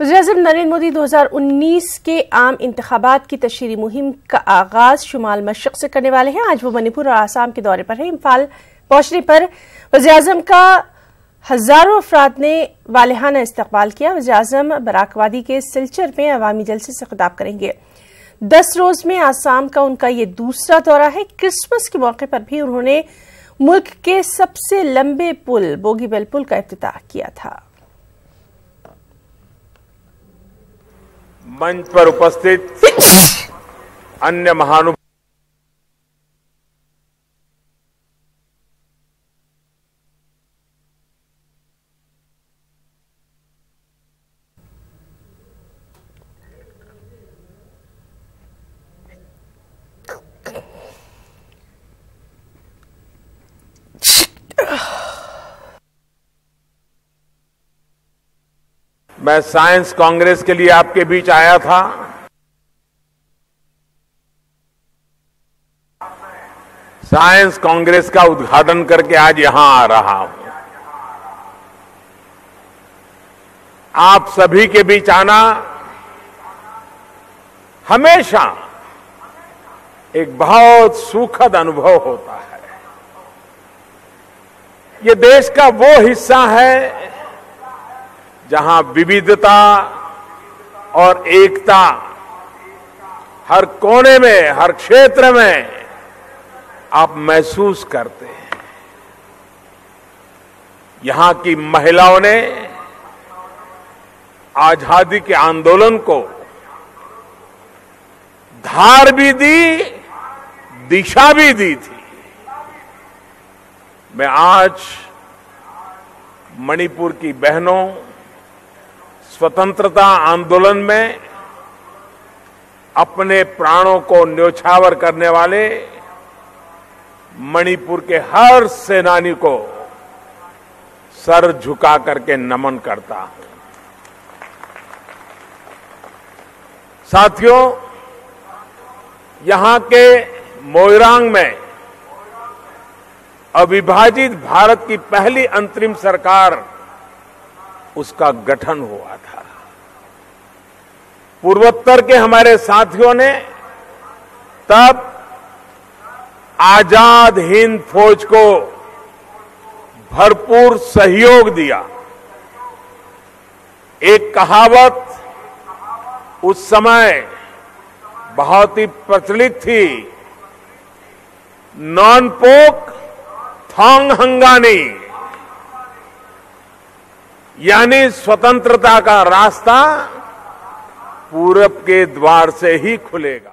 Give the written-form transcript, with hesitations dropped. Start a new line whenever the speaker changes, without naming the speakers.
वज़ीर-ए-आज़म नरेंद्र मोदी 2019 के आम इंतखाबात की तशहीरी मुहिम का आगाज शुमाल मशरक़ से करने वाले हैं। आज वो मणिपुर और आसाम के दौरे पर है। इम्फाल पहुंचने पर वज़ीर-ए-आज़म का हजारों अफराद ने वालिहाना इस्तकबाल किया। वज़ीर-ए-आज़म बराकवादी के सिलचर में अवामी जलसे से खिताब करेंगे। 10 रोज में आसाम का उनका ये दूसरा दौरा है। क्रिसमस के मौके पर भी उन्होंने मुल्क के सबसे लंबे पुल बोगीबिल पुल का इफ्तिताह किया था।
मंच पर उपस्थित अन्य महानुभाव मैं साइंस कांग्रेस के लिए आपके बीच आया था। साइंस कांग्रेस का उद्घाटन करके आज यहां आ रहा हूं। आप सभी के बीच आना हमेशा एक बहुत सुखद अनुभव होता है। ये देश का वो हिस्सा है जहां विविधता और एकता हर कोने में, हर क्षेत्र में आप महसूस करते हैं। यहां की महिलाओं ने आजादी के आंदोलन को धार भी दी, दिशा भी दी थी। मैं आज मणिपुर की बहनों, स्वतंत्रता आंदोलन में अपने प्राणों को न्योछावर करने वाले मणिपुर के हर सेनानी को सर झुका करके नमन करता हूं। साथियों, यहां के मोइरांग में अविभाजित भारत की पहली अंतरिम सरकार उसका गठन हुआ था। पूर्वोत्तर के हमारे साथियों ने तब आजाद हिंद फौज को भरपूर सहयोग दिया। एक कहावत उस समय बहुत ही प्रचलित थी, नॉन पोक थोंग हंगानी, यानी स्वतंत्रता का रास्ता पूरब के द्वार से ही खुलेगा।